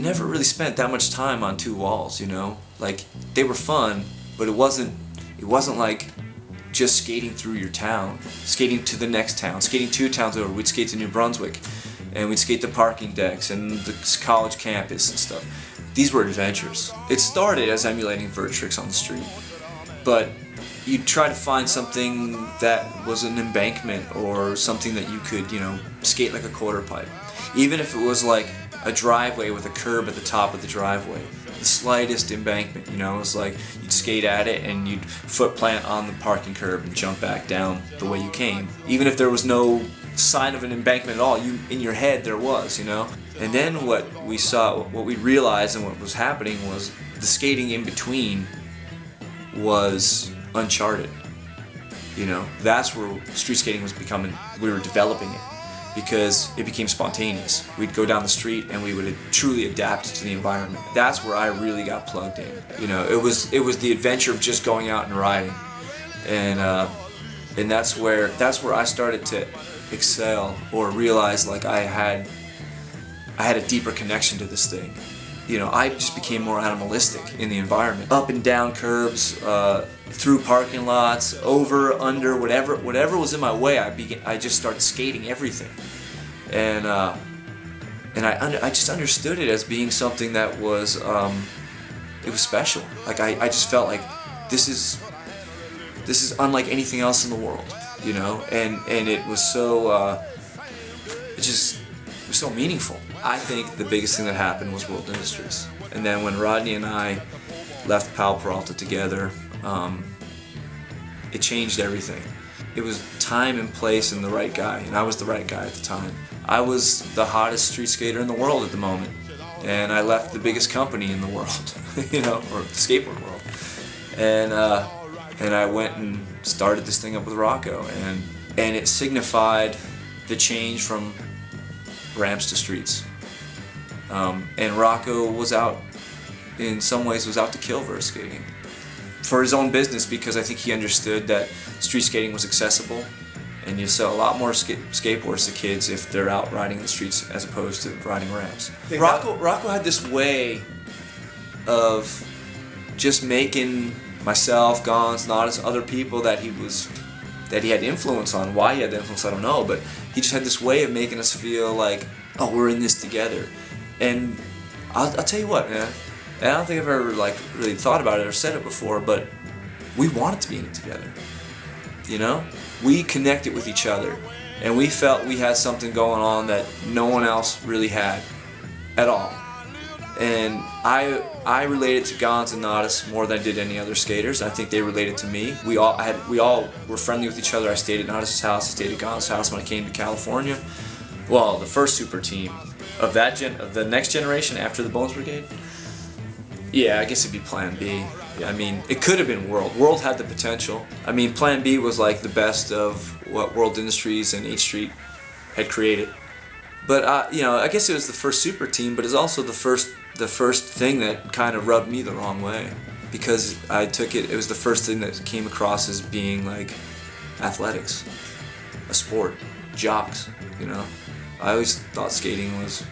never really spent that much time on two walls, you know? Like, they were fun, but it wasn't like just skating through your town, skating to the next town, skating 2 towns over. We'd skate to New Brunswick, and we'd skate the parking decks and the college campus and stuff. These were adventures. It started as emulating vert tricks on the street, but you'd try to find something that was an embankment or something that you could, you know, skate like a quarter pipe. Even if it was like a driveway with a curb at the top of the driveway. The slightest embankment, you know, it was like you'd skate at it and you'd foot plant on the parking curb and jump back down the way you came. Even if there was no sign of an embankment at all, in your head there was, you know. And then what we realized and what was happening was the skating in between was uncharted. You know, that's where street skating was becoming, we were developing it, because it became spontaneous. We'd go down the street and we would truly adapt to the environment. That's where I really got plugged in. You know, it was the adventure of just going out and riding, and that's where I started to excel, or realize like I had a deeper connection to this thing. You know, I just became more animalistic in the environment. Up and down curbs, through parking lots, over, under, whatever was in my way, I just started skating everything. And I just understood it as being something that was, it was special. Like I just felt like this is unlike anything else in the world, you know? And it was so, it was so meaningful. I think the biggest thing that happened was World Industries. And then when Rodney and I left Powell Peralta together, it changed everything. It was time and place and the right guy, and I was the right guy at the time. I was the hottest street skater in the world at the moment, and I left the biggest company in the world, you know, or the skateboard world. And I went and started this thing up with Rocco, and it signified the change from ramps to streets. And Rocco was out, in some ways, was out to kill vert skating for his own business, because I think he understood that street skating was accessible, and you sell a lot more skateboards to kids if they're out riding the streets as opposed to riding ramps. Rocco had this way of just making myself, Gons, Nodis, other people that he had influence on. Why he had the influence, I don't know, but he just had this way of making us feel like, oh, we're in this together. And I'll tell you what, man, and I don't think I've ever like really thought about it or said it before, but we wanted to be in it together. You know, we connected with each other, and we felt we had something going on that no one else really had at all. And I related to Gons and Nodis more than I did any other skaters. I think they related to me. We all were friendly with each other. I stayed at Nodis' house, I stayed at Gons' house when I came to California. Well, the first super team of the next generation after the Bones Brigade. Yeah, I guess it'd be Plan B. I mean, it could have been World. World had the potential. I mean, Plan B was like the best of what World Industries and H Street had created. But you know, I guess it was the first super team, but it's also the first thing that kind of rubbed me the wrong way, because I took it was the first thing that came across as being like athletics, a sport, jocks, you know. I always thought skating was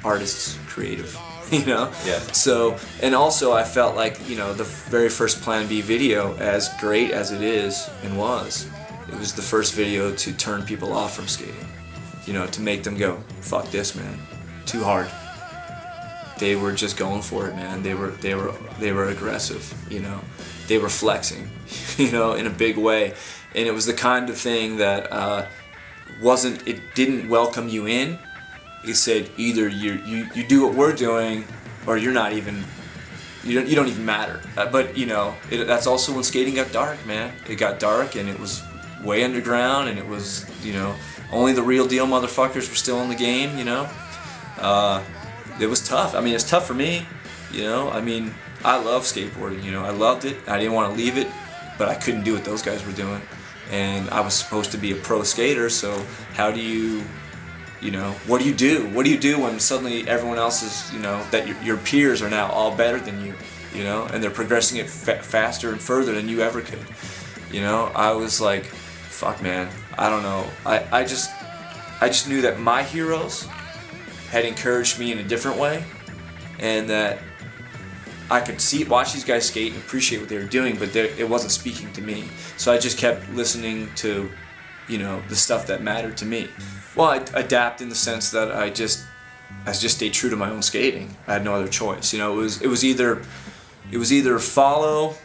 artists, creative, you know? Yeah. So, and also I felt like, you know, the very first Plan B video, as great as it is and was, it was the first video to turn people off from skating. You know, to make them go, fuck this, man, too hard. They were just going for it, man. They were aggressive, you know. They were flexing, you know, in a big way. And it was the kind of thing that it didn't welcome you in. It said either you do what we're doing, or you're not even, you don't even matter. But you know, that's also when skating got dark, man. It got dark, and it was way underground, and it was, you know, only the real deal motherfuckers were still in the game, you know. It was tough. I mean, it's tough for me, you know. I mean, I love skateboarding, you know. I loved it. I didn't want to leave it, but I couldn't do what those guys were doing. And I was supposed to be a pro skater, so how do you know, what do you do? What do you do when suddenly everyone else is, you know, that your peers are now all better than you, you know, and they're progressing it faster and further than you ever could, you know? I was like, fuck, man, I don't know. I just knew that my heroes had encouraged me in a different way, and that I could watch these guys skate and appreciate what they were doing, but it wasn't speaking to me. So I just kept listening to, you know, the stuff that mattered to me. Well, I adapt in the sense that I just stayed true to my own skating. I had no other choice. You know, it was either follow,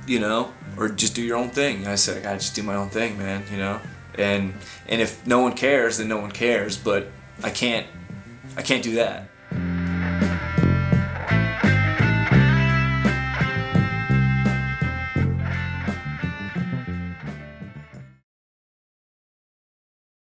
you know, or just do your own thing. And I said, I gotta just do my own thing, man. You know, and if no one cares, then no one cares. But I can't do that.